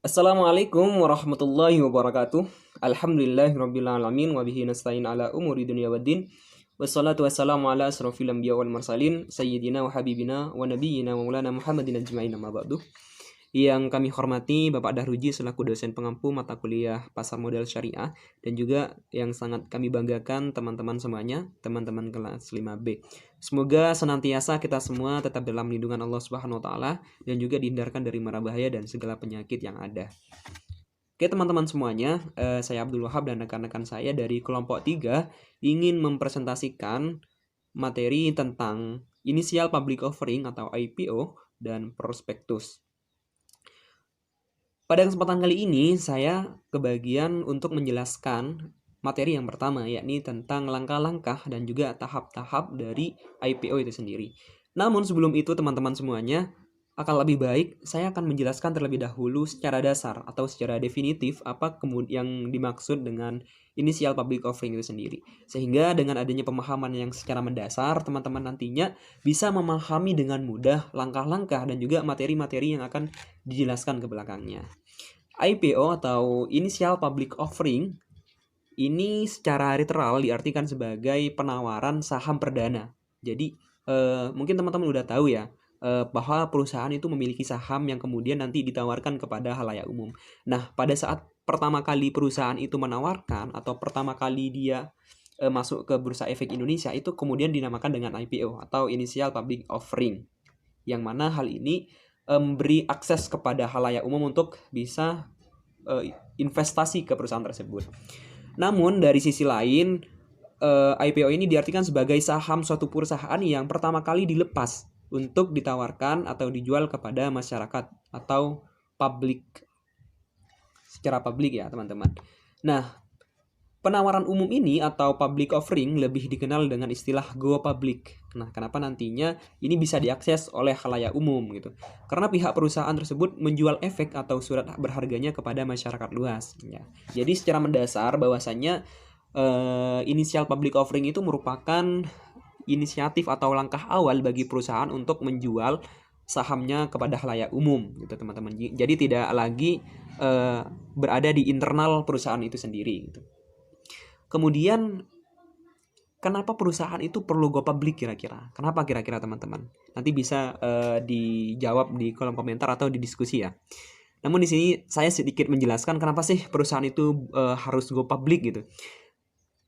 Assalamualaikum warahmatullahi wabarakatuh. Alhamdulillahirabbil alamin wa bihi nasta'in ala umuri dunya waddin. Wassalatu wassalamu ala asrofil anbiya wal mursalin sayyidina wa habibina wa nabiyyina wa maulana Muhammadin ajma'in amma ba'du. Yang kami hormati Bapak Dahruji selaku dosen pengampu mata kuliah Pasar Modal Syariah, dan juga yang sangat kami banggakan teman-teman semuanya, teman-teman kelas 5B. Semoga senantiasa kita semua tetap dalam lindungan Allah Subhanahu wa taala dan juga dihindarkan dari mara bahaya dan segala penyakit yang ada. Oke teman-teman semuanya, saya Abdul Wahab dan rekan-rekan saya dari kelompok 3 ingin mempresentasikan materi tentang Initial Public Offering atau IPO dan Prospektus. Pada kesempatan kali ini, saya kebagian untuk menjelaskan materi yang pertama, yakni tentang langkah-langkah dan juga tahap-tahap dari IPO itu sendiri. Namun sebelum itu teman-teman semuanya, akan lebih baik saya akan menjelaskan terlebih dahulu secara dasar atau secara definitif apa yang dimaksud dengan initial public offering itu sendiri. Sehingga dengan adanya pemahaman yang secara mendasar, teman-teman nantinya bisa memahami dengan mudah langkah-langkah dan juga materi-materi yang akan dijelaskan ke belakangnya. IPO atau Initial Public Offering ini secara literal diartikan sebagai penawaran saham perdana. Jadi mungkin teman-teman udah tahu ya bahwa perusahaan itu memiliki saham yang kemudian nanti ditawarkan kepada halayak umum. Nah, pada saat pertama kali perusahaan itu menawarkan atau pertama kali dia masuk ke Bursa Efek Indonesia, itu kemudian dinamakan dengan IPO atau Initial Public Offering. Yang mana hal ini memberi akses kepada halayak umum untuk bisa investasi ke perusahaan tersebut. Namun dari sisi lain, IPO ini diartikan sebagai saham suatu perusahaan yang pertama kali dilepas untuk ditawarkan atau dijual kepada masyarakat atau publik, secara publik ya teman-teman. Nah, penawaran umum ini atau public offering lebih dikenal dengan istilah go public. Nah, kenapa nantinya ini bisa diakses oleh khalayak umum gitu? Karena pihak perusahaan tersebut menjual efek atau surat berharganya kepada masyarakat luas. Ya. Jadi secara mendasar bahwasannya initial public offering itu merupakan inisiatif atau langkah awal bagi perusahaan untuk menjual sahamnya kepada khalayak umum gitu teman-teman. Jadi tidak lagi berada di internal perusahaan itu sendiri gitu. Kemudian kenapa perusahaan itu perlu go public kira-kira? Kenapa kira-kira teman-teman? Nanti bisa dijawab di kolom komentar atau di diskusi ya. Namun di sini saya sedikit menjelaskan kenapa sih perusahaan itu harus go public gitu.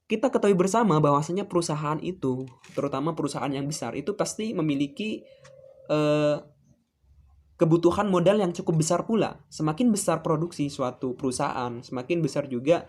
Kita ketahui bersama bahwasanya perusahaan itu, terutama perusahaan yang besar, itu pasti memiliki kebutuhan modal yang cukup besar pula. Semakin besar produksi suatu perusahaan, semakin besar juga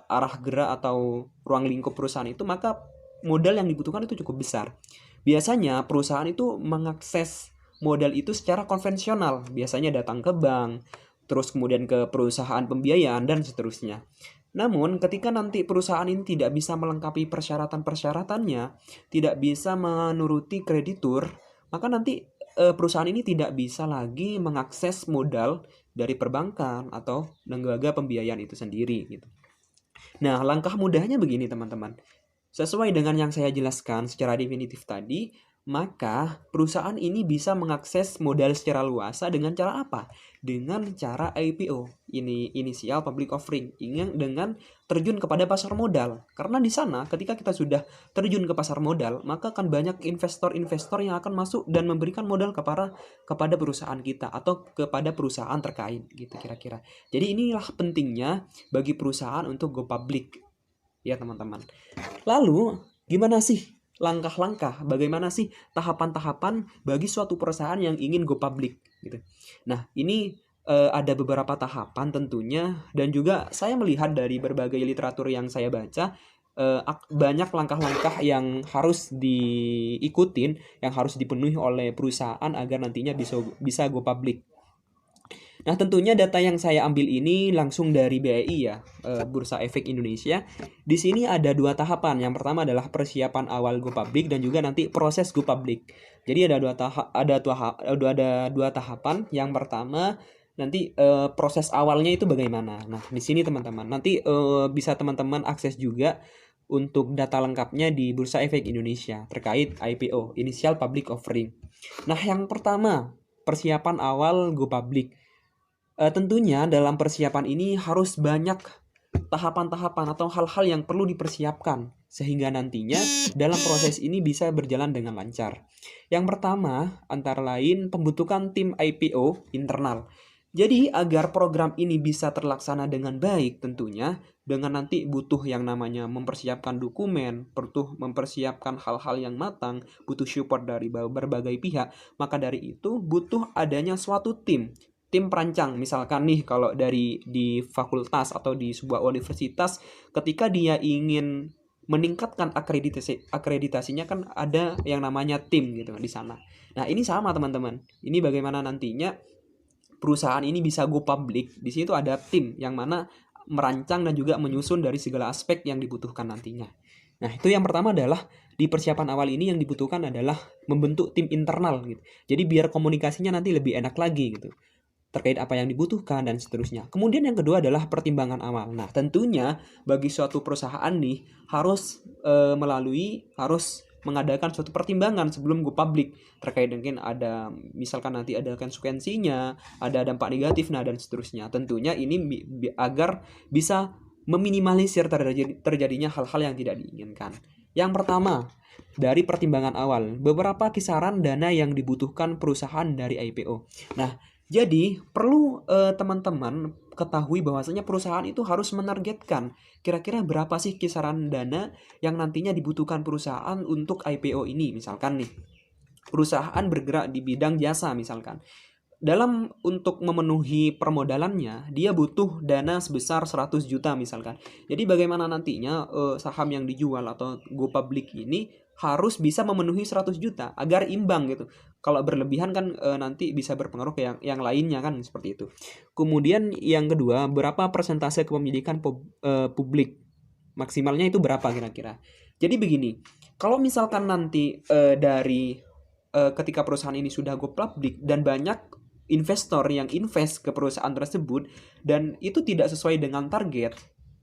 arah gerak atau ruang lingkup perusahaan itu, maka modal yang dibutuhkan itu cukup besar. Biasanya perusahaan itu mengakses modal itu secara konvensional, biasanya datang ke bank, terus kemudian ke perusahaan pembiayaan dan seterusnya. Namun ketika nanti perusahaan ini tidak bisa melengkapi persyaratan-persyaratannya, tidak bisa menuruti kreditur, maka nanti perusahaan ini tidak bisa lagi mengakses modal dari perbankan atau lembaga pembiayaan itu sendiri gitu. Nah, langkah mudahnya begini teman-teman. Sesuai dengan yang saya jelaskan secara definitif tadi, maka perusahaan ini bisa mengakses modal secara luas dengan cara apa? Dengan cara IPO, ini initial public offering, dengan terjun kepada pasar modal. Karena di sana ketika kita sudah terjun ke pasar modal, maka akan banyak investor-investor yang akan masuk dan memberikan modal kepada perusahaan kita atau kepada perusahaan terkait gitu kira-kira. Jadi inilah pentingnya bagi perusahaan untuk go public ya teman-teman. Lalu gimana sih langkah-langkah, bagaimana sih tahapan-tahapan bagi suatu perusahaan yang ingin go public gitu. Nah, ini ada beberapa tahapan tentunya, dan juga saya melihat dari berbagai literatur yang saya baca banyak langkah-langkah yang harus diikutin, yang harus dipenuhi oleh perusahaan agar nantinya bisa go public. Nah, tentunya data yang saya ambil ini langsung dari BEI ya, Bursa Efek Indonesia. Di sini ada dua tahapan. Yang pertama adalah persiapan awal go public dan juga nanti proses go public. Jadi ada dua tahapan. Yang pertama nanti proses awalnya itu bagaimana. Nah, di sini teman-teman nanti bisa teman-teman akses juga untuk data lengkapnya di Bursa Efek Indonesia terkait IPO, Initial Public Offering. Nah, yang pertama, persiapan awal go public. Tentunya dalam persiapan ini harus banyak tahapan-tahapan atau hal-hal yang perlu dipersiapkan sehingga nantinya dalam proses ini bisa berjalan dengan lancar. Yang pertama antara lain pembentukan tim IPO internal. Jadi agar program ini bisa terlaksana dengan baik tentunya dengan nanti butuh yang namanya mempersiapkan dokumen, butuh mempersiapkan hal-hal yang matang, butuh support dari berbagai pihak, maka dari itu butuh adanya suatu tim perancang. Misalkan nih kalau di fakultas atau di sebuah universitas ketika dia ingin meningkatkan akreditasinya kan ada yang namanya tim gitu di sana. Nah, ini sama teman-teman. Ini bagaimana nantinya perusahaan ini bisa go public. Di situ ada tim yang mana merancang dan juga menyusun dari segala aspek yang dibutuhkan nantinya. Nah, itu yang pertama adalah di persiapan awal ini yang dibutuhkan adalah membentuk tim internal gitu. Jadi biar komunikasinya nanti lebih enak lagi gitu terkait apa yang dibutuhkan dan seterusnya. Kemudian yang kedua adalah pertimbangan awal. Nah, tentunya bagi suatu perusahaan nih harus harus mengadakan suatu pertimbangan sebelum go public terkait dengan ada misalkan nanti ada konsekuensinya, ada dampak negatif nah dan seterusnya. Tentunya ini agar bisa meminimalisir terjadinya hal-hal yang tidak diinginkan. Yang pertama, dari pertimbangan awal, beberapa kisaran dana yang dibutuhkan perusahaan dari IPO. Nah, jadi perlu teman-teman ketahui bahwasanya perusahaan itu harus menargetkan kira-kira berapa sih kisaran dana yang nantinya dibutuhkan perusahaan untuk IPO ini. Misalkan nih, perusahaan bergerak di bidang jasa misalkan. Untuk memenuhi permodalannya, dia butuh dana sebesar 100 juta misalkan. Jadi bagaimana nantinya saham yang dijual atau go public ini harus bisa memenuhi 100 juta agar imbang gitu. Kalau berlebihan kan nanti bisa berpengaruh ke yang lainnya kan seperti itu. Kemudian yang kedua, berapa persentase kepemilikan publik? Maksimalnya itu berapa kira-kira? Jadi begini, kalau misalkan nanti ketika perusahaan ini sudah go public dan banyak investor yang invest ke perusahaan tersebut dan itu tidak sesuai dengan target,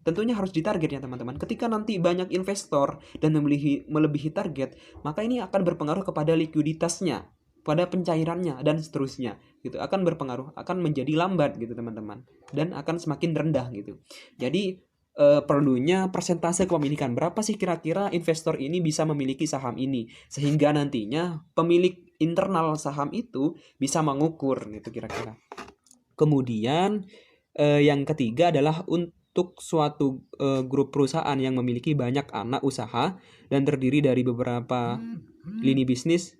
tentunya harus ditarget ya teman-teman. Ketika nanti banyak investor dan melebihi target, maka ini akan berpengaruh kepada likuiditasnya, pada pencairannya dan seterusnya. Gitu akan berpengaruh, akan menjadi lambat gitu teman-teman dan akan semakin rendah gitu. Jadi perlunya persentase kepemilikan. Berapa sih kira-kira investor ini bisa memiliki saham ini sehingga nantinya pemilik internal saham itu bisa mengukur gitu kira-kira. Kemudian yang ketiga adalah untuk suatu grup perusahaan yang memiliki banyak anak usaha dan terdiri dari beberapa lini bisnis.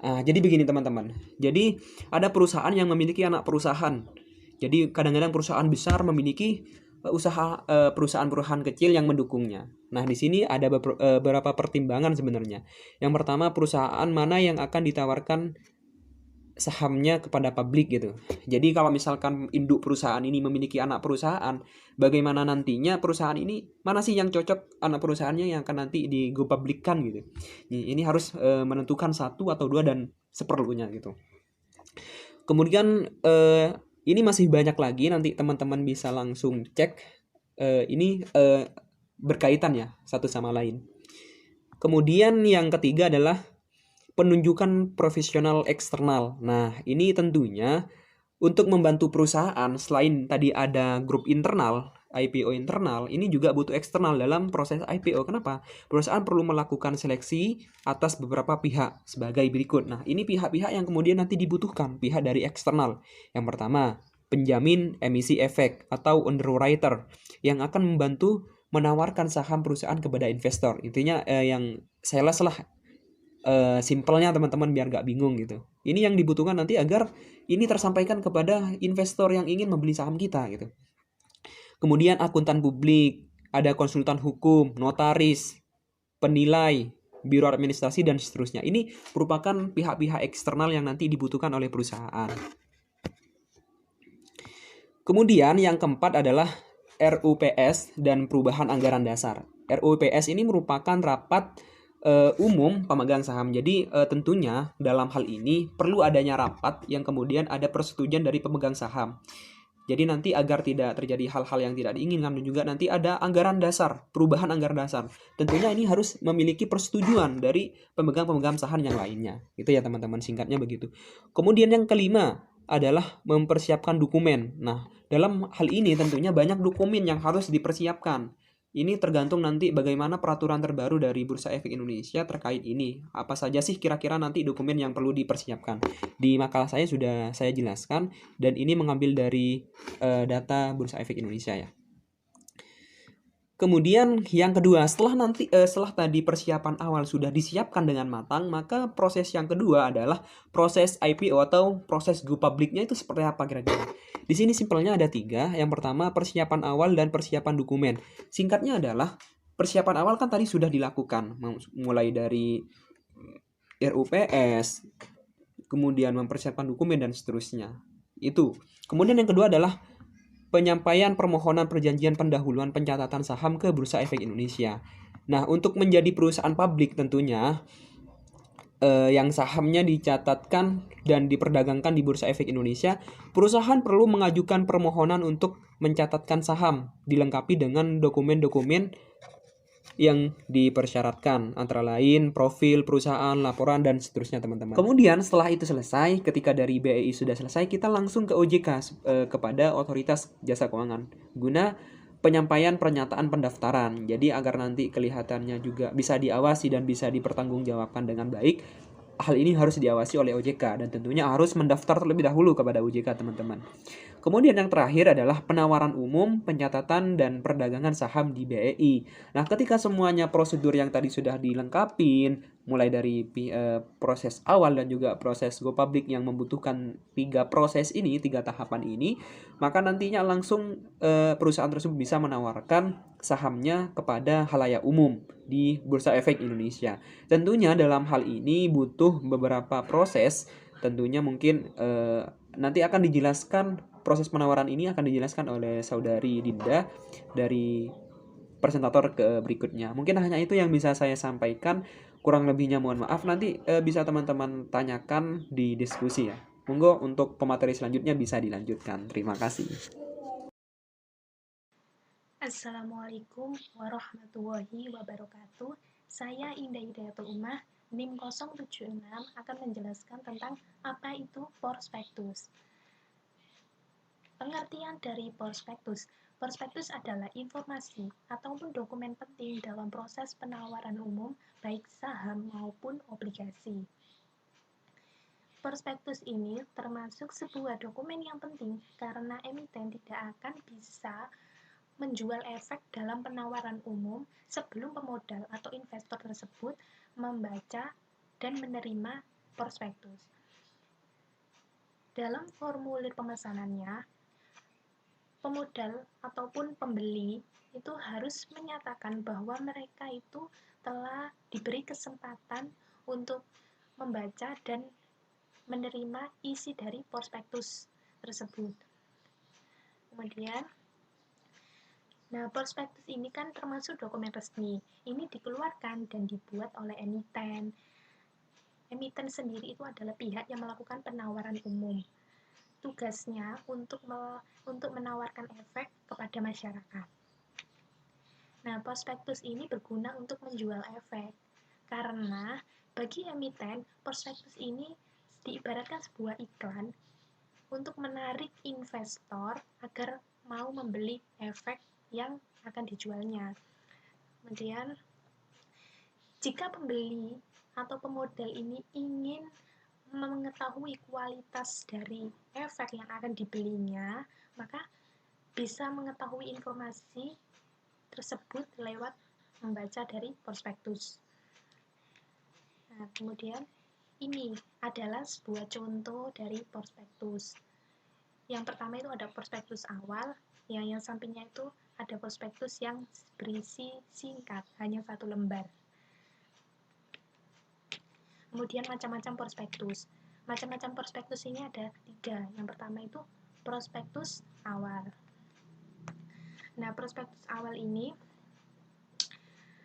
Jadi begini teman-teman. Jadi ada perusahaan yang memiliki anak perusahaan. Jadi kadang-kadang perusahaan besar memiliki perusahaan-perusahaan kecil yang mendukungnya. Nah, di sini ada beberapa pertimbangan sebenarnya. Yang pertama, perusahaan mana yang akan ditawarkan sahamnya kepada publik gitu. Jadi kalau misalkan induk perusahaan ini memiliki anak perusahaan, bagaimana nantinya perusahaan ini mana sih yang cocok anak perusahaannya yang akan nanti di go publikkan gitu. Ini harus menentukan satu atau dua dan seperlunya gitu. Kemudian ini masih banyak lagi, nanti teman-teman bisa langsung cek. Ini berkaitan ya satu sama lain. Kemudian yang ketiga adalah penunjukan profesional eksternal. Nah, ini tentunya untuk membantu perusahaan selain tadi ada grup internal, IPO internal, ini juga butuh eksternal dalam proses IPO. Kenapa? Perusahaan perlu melakukan seleksi atas beberapa pihak sebagai berikut. Nah, ini pihak-pihak yang kemudian nanti dibutuhkan, pihak dari eksternal. Yang pertama, penjamin emisi efek atau underwriter yang akan membantu menawarkan saham perusahaan kepada investor. Intinya yang sales lah, simpelnya teman-teman biar gak bingung gitu. Ini yang dibutuhkan nanti agar ini tersampaikan kepada investor yang ingin membeli saham kita gitu. Kemudian akuntan publik, ada konsultan hukum, notaris, penilai, biro administrasi dan seterusnya. Ini merupakan pihak-pihak eksternal yang nanti dibutuhkan oleh perusahaan. Kemudian yang keempat adalah RUPS dan perubahan anggaran dasar. RUPS ini merupakan rapat umum pemegang saham. Jadi tentunya dalam hal ini perlu adanya rapat yang kemudian ada persetujuan dari pemegang saham. Jadi nanti agar tidak terjadi hal-hal yang tidak diinginkan dan juga nanti ada anggaran dasar, perubahan anggaran dasar. Tentunya ini harus memiliki persetujuan dari pemegang-pemegang saham yang lainnya. Itu ya teman-teman, singkatnya begitu. Kemudian yang kelima, adalah mempersiapkan dokumen. Nah, dalam hal ini tentunya banyak dokumen yang harus dipersiapkan. Ini tergantung nanti bagaimana peraturan terbaru dari Bursa Efek Indonesia terkait ini. Apa saja sih kira-kira nanti dokumen yang perlu dipersiapkan? Di makalah saya sudah saya jelaskan dan ini mengambil dari data Bursa Efek Indonesia ya. Kemudian yang kedua, setelah tadi persiapan awal sudah disiapkan dengan matang, maka proses yang kedua adalah proses IPO atau proses go publicnya itu seperti apa kira-kira. Di sini simpelnya ada 3. Yang pertama persiapan awal dan persiapan dokumen. Singkatnya adalah persiapan awal kan tadi sudah dilakukan, mulai dari RUPS, kemudian mempersiapkan dokumen dan seterusnya. Itu. Kemudian yang kedua adalah penyampaian permohonan perjanjian pendahuluan pencatatan saham ke Bursa Efek Indonesia. Nah, untuk menjadi perusahaan publik tentunya yang sahamnya dicatatkan dan diperdagangkan di Bursa Efek Indonesia, perusahaan perlu mengajukan permohonan untuk mencatatkan saham, dilengkapi dengan dokumen-dokumen yang dipersyaratkan, antara lain profil perusahaan, laporan, dan seterusnya teman-teman. Kemudian setelah itu selesai, ketika dari BEI sudah selesai, kita langsung ke OJK kepada Otoritas Jasa Keuangan guna penyampaian pernyataan pendaftaran. Jadi agar nanti kelihatannya juga bisa diawasi dan bisa dipertanggungjawabkan dengan baik, hal ini harus diawasi oleh OJK dan tentunya harus mendaftar terlebih dahulu kepada OJK teman-teman. Kemudian yang terakhir adalah penawaran umum, pencatatan, dan perdagangan saham di BEI. Nah, ketika semuanya prosedur yang tadi sudah dilengkapi, mulai dari proses awal dan juga proses go public yang membutuhkan 3 proses ini, 3 tahapan ini, maka nantinya langsung perusahaan tersebut bisa menawarkan sahamnya kepada khalayak umum di Bursa Efek Indonesia. Tentunya dalam hal ini butuh beberapa proses, tentunya mungkin nanti akan dijelaskan. Proses penawaran ini akan dijelaskan oleh saudari Dinda dari presentator ke berikutnya. Mungkin hanya itu yang bisa saya sampaikan. Kurang lebihnya mohon maaf. Nanti bisa teman-teman tanyakan di diskusi ya. Monggo untuk pemateri selanjutnya bisa dilanjutkan. Terima kasih. Assalamualaikum warahmatullahi wabarakatuh. Saya Indah Hidayatul Umah, NIM 076 akan menjelaskan tentang apa itu prospektus. Pengertian dari prospektus. Prospektus adalah informasi ataupun dokumen penting dalam proses penawaran umum, baik saham maupun obligasi. Prospektus ini termasuk sebuah dokumen yang penting karena emiten tidak akan bisa menjual efek dalam penawaran umum sebelum pemodal atau investor tersebut membaca dan menerima prospektus. Dalam formulir pemesanannya, pemodal ataupun pembeli itu harus menyatakan bahwa mereka itu telah diberi kesempatan untuk membaca dan menerima isi dari prospektus tersebut. Kemudian, prospektus ini kan termasuk dokumen resmi. Ini dikeluarkan dan dibuat oleh emiten. Emiten sendiri itu adalah pihak yang melakukan penawaran umum. Tugasnya untuk menawarkan efek kepada masyarakat. Nah, prospektus ini berguna untuk menjual efek. Karena bagi emiten, prospektus ini diibaratkan sebuah iklan untuk menarik investor agar mau membeli efek yang akan dijualnya. Kemudian, jika pembeli atau pemodal ini ingin mengetahui kualitas dari efek yang akan dibelinya, maka bisa mengetahui informasi tersebut lewat membaca dari prospektus. Nah, kemudian ini adalah sebuah contoh dari prospektus. Yang pertama itu ada prospektus awal, yang sampingnya itu ada prospektus yang berisi singkat, hanya 1 lembar. Kemudian macam-macam prospektus. Macam-macam prospektus ini ada 3. Yang pertama itu prospektus awal. Nah, prospektus awal ini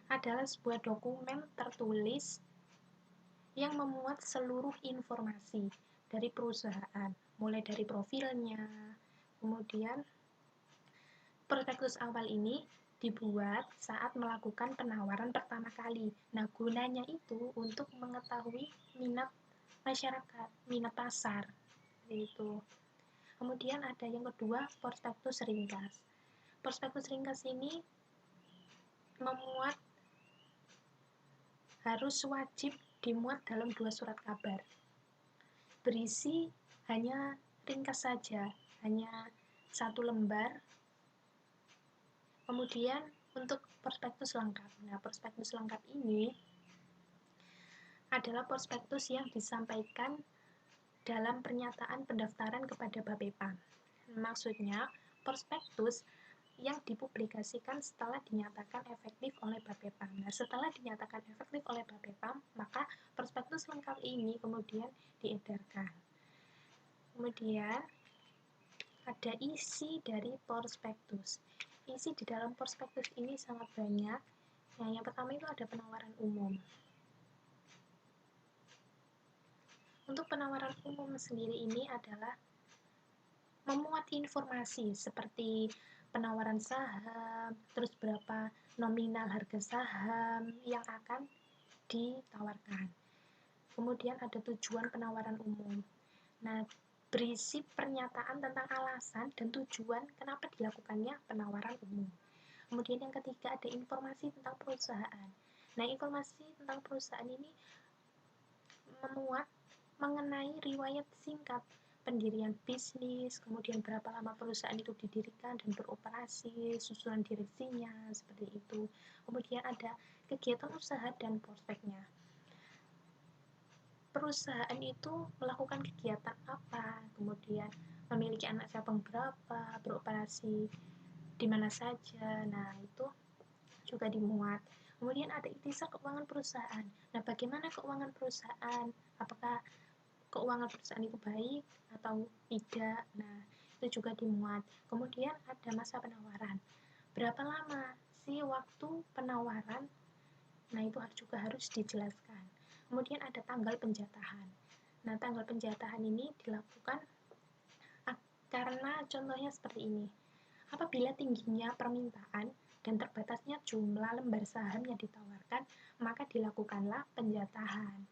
adalah sebuah dokumen tertulis yang memuat seluruh informasi dari perusahaan, mulai dari profilnya. Kemudian, prospektus awal ini dibuat saat melakukan penawaran pertama kali. Nah, gunanya itu untuk mengetahui minat masyarakat, minat pasar. seperti itu. Kemudian ada yang kedua, prospektus ringkas. Prospektus ringkas ini memuat, harus wajib dimuat dalam 2 surat kabar. Berisi hanya ringkas saja, hanya 1 lembar. Kemudian untuk prospektus lengkap. Nah, prospektus lengkap ini adalah prospektus yang disampaikan dalam pernyataan pendaftaran kepada Bapepam. Maksudnya, prospektus yang dipublikasikan setelah dinyatakan efektif oleh Bapepam. Nah, setelah dinyatakan efektif oleh Bapepam, maka prospektus lengkap ini kemudian diedarkan. Kemudian ada isi dari prospektus. Isi di dalam prospektus ini sangat banyak. Nah, yang pertama itu ada penawaran umum. Untuk penawaran umum sendiri ini adalah memuat informasi seperti penawaran saham, terus berapa nominal harga saham yang akan ditawarkan. Kemudian ada tujuan penawaran umum. Nah, berisi pernyataan tentang alasan dan tujuan kenapa dilakukannya penawaran umum. Kemudian yang ketiga ada informasi tentang perusahaan. Nah, informasi tentang perusahaan ini memuat mengenai riwayat singkat pendirian bisnis, kemudian berapa lama perusahaan itu didirikan dan beroperasi, susunan direksinya, seperti itu. Kemudian ada kegiatan usaha dan prospeknya. Perusahaan itu melakukan kegiatan apa, kemudian memiliki anak cabang berapa, beroperasi di mana saja. Nah, itu juga dimuat. Kemudian ada ikhtisar keuangan perusahaan. Nah, bagaimana keuangan perusahaan? Apakah keuangan perusahaan itu baik atau tidak? Nah, itu juga dimuat. Kemudian ada masa penawaran. Berapa lama sih waktu penawaran? Nah, itu juga harus dijelaskan. Kemudian ada tanggal penjatahan. Nah, tanggal penjatahan ini dilakukan karena contohnya seperti ini. Apabila tingginya permintaan dan terbatasnya jumlah lembar saham yang ditawarkan, maka dilakukanlah penjatahan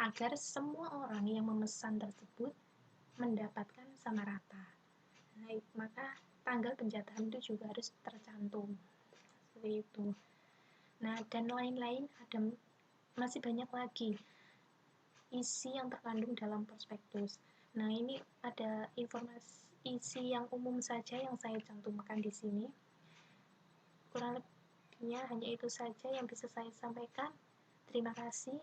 agar semua orang yang memesan tersebut mendapatkan sama rata. Nah, maka tanggal penjatahan itu juga harus tercantum. Seperti itu. Nah, dan lain-lain, ada masih banyak lagi isi yang terkandung dalam prospektus. Nah, ini ada informasi isi yang umum saja yang saya cantumkan di sini. Kurang lebihnya hanya itu saja yang bisa saya sampaikan. Terima kasih.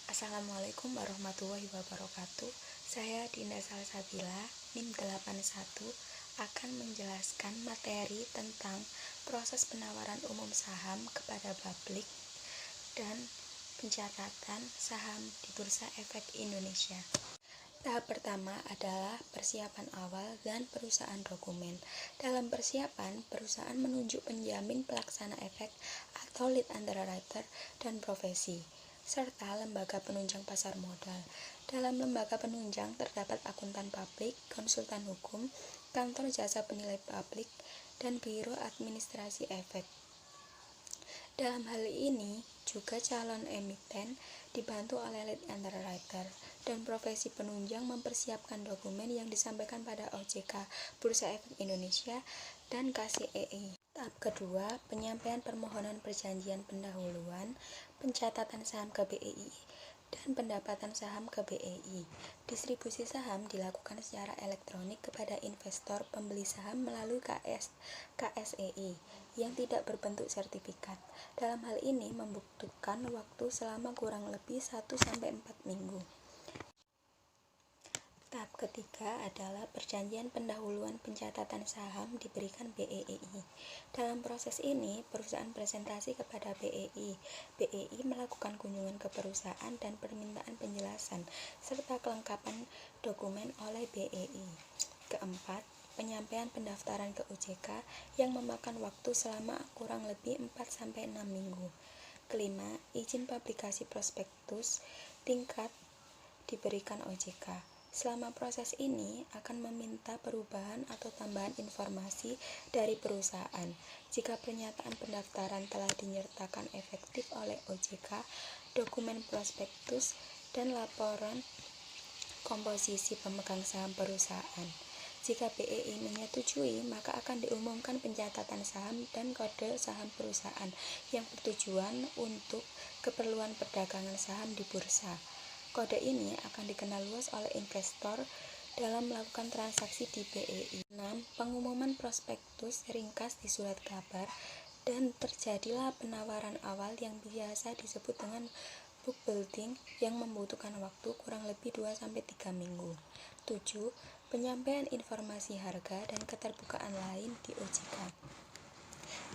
Assalamualaikum warahmatullahi wabarakatuh. Saya Dinda Salsabila, NIM 81, akan menjelaskan materi tentang proses penawaran umum saham kepada publik dan pencatatan saham di Bursa Efek Indonesia. Tahap pertama adalah persiapan awal dan perusahaan dokumen. Dalam persiapan, perusahaan menunjuk penjamin pelaksana efek atau lead underwriter dan profesi, serta lembaga penunjang pasar modal. Dalam lembaga penunjang terdapat akuntan publik, konsultan hukum, kantor jasa penilai publik, dan biro administrasi efek. Dalam hal ini, juga calon emiten dibantu oleh lead underwriter, dan profesi penunjang mempersiapkan dokumen yang disampaikan pada OJK, Bursa Efek Indonesia, dan KCEI. Tahap kedua, penyampaian permohonan perjanjian pendahuluan, pencatatan saham ke BEI, dan pendapatan saham ke BEI. Distribusi saham dilakukan secara elektronik kepada investor pembeli saham melalui KSEI yang tidak berbentuk sertifikat. Dalam hal ini membutuhkan waktu selama kurang lebih 1-4 minggu. Tahap ketiga adalah perjanjian pendahuluan pencatatan saham diberikan BEI. Dalam proses ini, perusahaan presentasi kepada BEI. BEI melakukan kunjungan ke perusahaan dan permintaan penjelasan serta kelengkapan dokumen oleh BEI. Keempat, penyampaian pendaftaran ke OJK yang memakan waktu selama kurang lebih 4-6 minggu. Kelima, izin publikasi prospektus tingkat diberikan OJK. Selama proses ini akan meminta perubahan atau tambahan informasi dari perusahaan. Jika pernyataan pendaftaran telah dinyatakan efektif oleh OJK, dokumen prospektus dan laporan komposisi pemegang saham perusahaan. Jika BEI menyetujui, maka akan diumumkan pencatatan saham dan kode saham perusahaan yang bertujuan untuk keperluan perdagangan saham di bursa. Kode ini akan dikenal luas oleh investor dalam melakukan transaksi di BEI. 6. Pengumuman prospektus ringkas di surat kabar dan terjadilah penawaran awal yang biasa disebut dengan book building yang membutuhkan waktu kurang lebih 2-3 minggu. 7. Penyampaian informasi harga dan keterbukaan lain di OJK.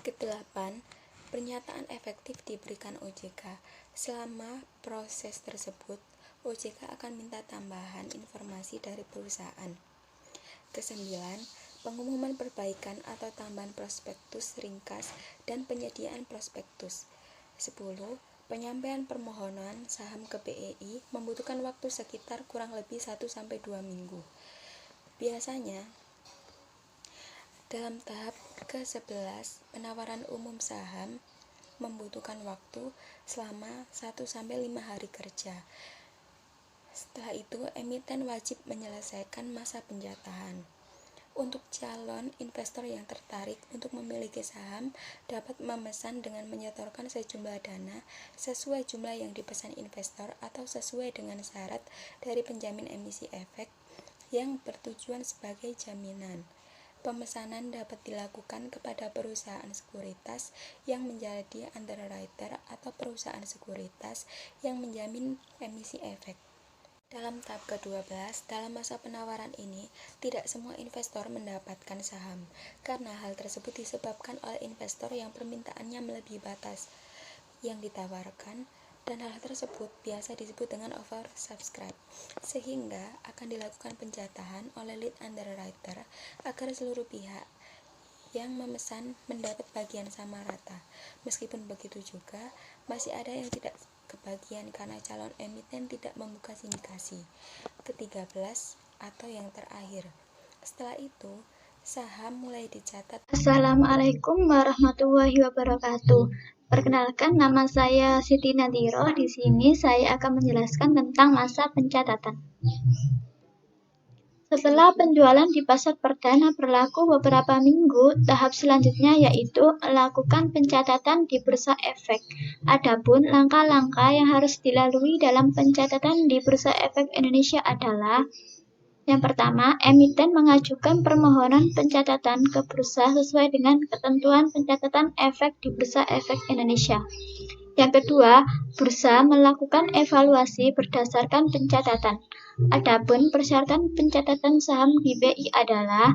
Ke-8. Pernyataan efektif diberikan OJK. Selama proses tersebut, OJK akan minta tambahan informasi dari perusahaan. Ke-9. Pengumuman perbaikan atau tambahan prospektus ringkas dan penyediaan prospektus. 10. Penyampaian permohonan saham ke BEI membutuhkan waktu sekitar kurang lebih 1-2 minggu. Biasanya, dalam tahap ke-11, penawaran umum saham membutuhkan waktu selama 1-5 hari kerja. Setelah itu, emiten wajib menyelesaikan masa penjatahan. Untuk calon investor yang tertarik untuk memiliki saham, dapat memesan dengan menyetorkan sejumlah dana sesuai jumlah yang dipesan investor atau sesuai dengan syarat dari penjamin emisi efek yang bertujuan sebagai jaminan. Pemesanan dapat dilakukan kepada perusahaan sekuritas yang menjadi underwriter atau perusahaan sekuritas yang menjamin emisi efek. Dalam tahap ke-12, dalam masa penawaran ini, tidak semua investor mendapatkan saham, karena hal tersebut disebabkan oleh investor yang permintaannya melebihi batas yang ditawarkan, dan hal tersebut biasa disebut dengan oversubscribe, sehingga akan dilakukan penjatahan oleh lead underwriter agar seluruh pihak yang memesan mendapat bagian sama rata. Meskipun begitu juga, masih ada yang tidak kebagian karena calon emiten tidak membuka sindikasi. Ke-13 atau yang terakhir. Setelah itu, saham mulai dicatat. Assalamualaikum warahmatullahi wabarakatuh. Perkenalkan, nama saya Siti Nadiroh. Di sini saya akan menjelaskan tentang masa pencatatan. Setelah penjualan di pasar perdana berlaku beberapa minggu, tahap selanjutnya yaitu melakukan pencatatan di bursa efek. Adapun langkah-langkah yang harus dilalui dalam pencatatan di bursa efek Indonesia adalah: yang pertama, emiten mengajukan permohonan pencatatan ke bursa sesuai dengan ketentuan pencatatan efek di Bursa Efek Indonesia. Yang kedua, bursa melakukan evaluasi berdasarkan pencatatan. Adapun persyaratan pencatatan saham di BI adalah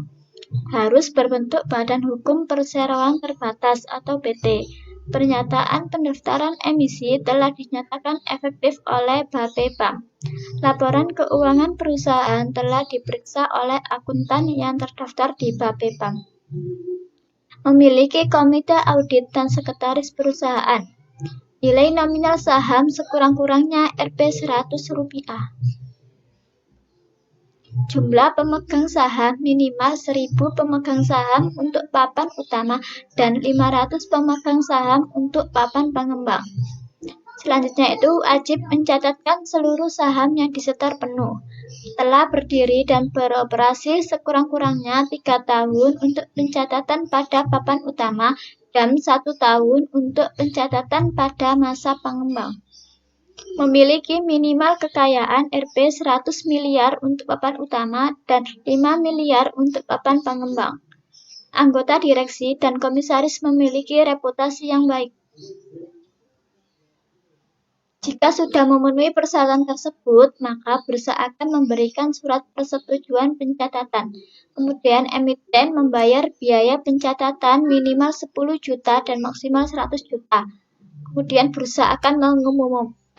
harus berbentuk Badan Hukum Perseroan Terbatas atau BT. Pernyataan pendaftaran emisi telah dinyatakan efektif oleh BAPEPAM. Laporan keuangan perusahaan telah diperiksa oleh akuntan yang terdaftar di BAPEPAM. Memiliki komite audit dan sekretaris perusahaan. Nilai nominal saham sekurang-kurangnya Rp100. Jumlah pemegang saham minimal 1.000 pemegang saham untuk papan utama dan 500 pemegang saham untuk papan pengembang. Selanjutnya itu wajib mencatatkan seluruh saham yang disetor penuh. Telah berdiri dan beroperasi sekurang-kurangnya 3 tahun untuk pencatatan pada papan utama dan 1 tahun untuk pencatatan pada masa pengembang. Memiliki minimal kekayaan Rp100 miliar untuk papan utama dan 5 miliar untuk papan pengembang. Anggota direksi dan komisaris memiliki reputasi yang baik. Jika sudah memenuhi persyaratan tersebut, maka bursa akan memberikan surat persetujuan pencatatan. Kemudian emiten membayar biaya pencatatan minimal 10 juta dan maksimal 100 juta. Kemudian bursa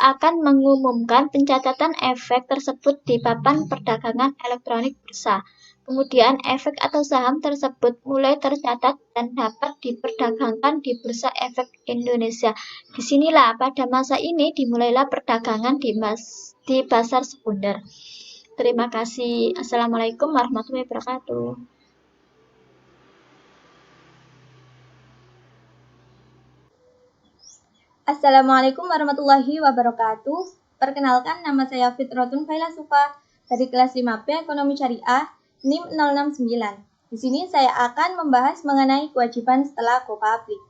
akan mengumumkan pencatatan efek tersebut di papan perdagangan elektronik bursa. Kemudian efek atau saham tersebut mulai tercatat dan dapat diperdagangkan di Bursa Efek Indonesia. Disinilah pada masa ini dimulailah perdagangan di pasar sekunder. Terima kasih. Assalamualaikum warahmatullahi wabarakatuh. Assalamualaikum warahmatullahi wabarakatuh. Perkenalkan, nama saya Fitrotun Failasufa. dari kelas 5B Ekonomi Syariah NIM 069. Di sini saya akan membahas mengenai kewajiban setelah go public.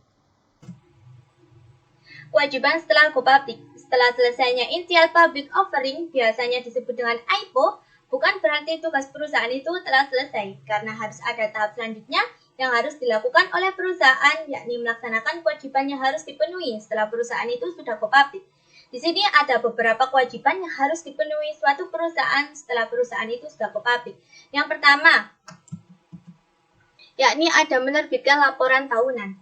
Kewajiban setelah go public. Setelah selesainya initial public offering, biasanya disebut dengan IPO, bukan berarti tugas perusahaan itu telah selesai, karena harus ada tahap selanjutnya yang harus dilakukan oleh perusahaan, yakni melaksanakan kewajiban yang harus dipenuhi setelah perusahaan itu sudah go public. Di sini ada beberapa kewajiban yang harus dipenuhi suatu perusahaan setelah perusahaan itu sudah go public. Yang pertama, yakni ada menerbitkan laporan tahunan.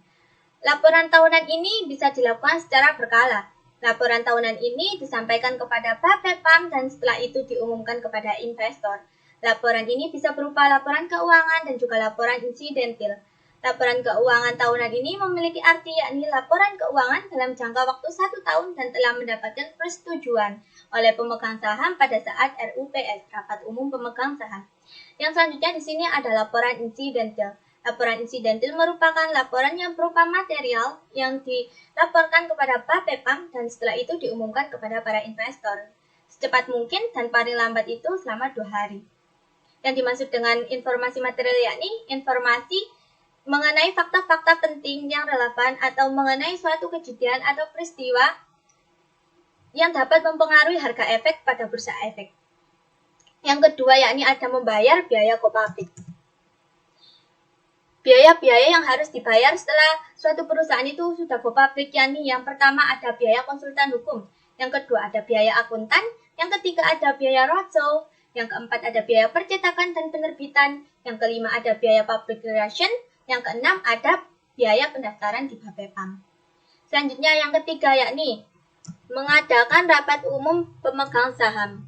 Laporan tahunan ini bisa dilakukan secara berkala. Laporan tahunan ini disampaikan kepada BAPEPAM dan setelah itu diumumkan kepada investor. Laporan ini bisa berupa laporan keuangan dan juga laporan insidentil. Laporan keuangan tahunan ini memiliki arti yakni laporan keuangan dalam jangka waktu 1 tahun dan telah mendapatkan persetujuan oleh pemegang saham pada saat RUPS, Rapat Umum Pemegang Saham. Yang selanjutnya di sini ada laporan insidentil. Laporan insidentil merupakan laporan yang berupa material yang dilaporkan kepada BAPEPAM dan setelah itu diumumkan kepada para investor. Secepat mungkin dan paling lambat itu selama 2 hari. Yang dimaksud dengan informasi material yakni informasi mengenai fakta-fakta penting yang relevan atau mengenai suatu kejadian atau peristiwa yang dapat mempengaruhi harga efek pada bursa efek. Yang kedua yakni ada membayar biaya go public. Biaya-biaya yang harus dibayar setelah suatu perusahaan itu sudah go public yakni yang pertama ada biaya konsultan hukum, yang kedua ada biaya akuntan, yang ketiga ada biaya roadshow, yang keempat ada biaya percetakan dan penerbitan, yang kelima ada biaya public relation, yang keenam ada biaya pendaftaran di BAPEPAM. Selanjutnya yang ketiga yakni mengadakan rapat umum pemegang saham.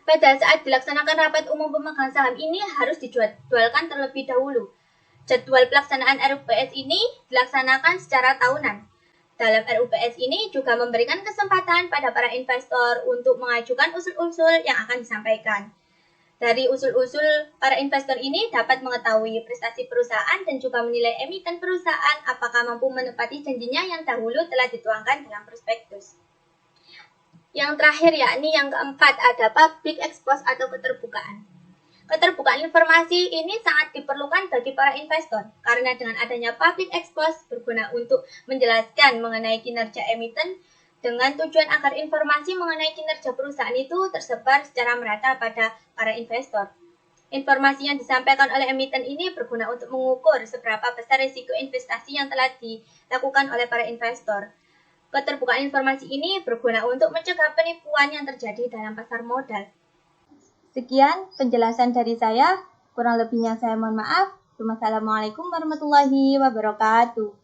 Pada saat dilaksanakan rapat umum pemegang saham ini harus dijadwalkan terlebih dahulu. Jadwal pelaksanaan RUPS ini dilaksanakan secara tahunan. Dalam RUPS ini juga memberikan kesempatan pada para investor untuk mengajukan usul-usul yang akan disampaikan. Dari usul-usul para investor ini dapat mengetahui prestasi perusahaan dan juga menilai emiten perusahaan apakah mampu menepati janjinya yang dahulu telah dituangkan dalam prospektus. Yang terakhir yakni yang keempat ada public expose atau keterbukaan. Keterbukaan informasi ini sangat diperlukan bagi para investor karena dengan adanya public expose berguna untuk menjelaskan mengenai kinerja emiten dengan tujuan agar informasi mengenai kinerja perusahaan itu tersebar secara merata pada para investor. Informasi yang disampaikan oleh emiten ini berguna untuk mengukur seberapa besar risiko investasi yang telah dilakukan oleh para investor. Keterbukaan informasi ini berguna untuk mencegah penipuan yang terjadi dalam pasar modal. Sekian penjelasan dari saya, kurang lebihnya saya mohon maaf. Wassalamualaikum warahmatullahi wabarakatuh.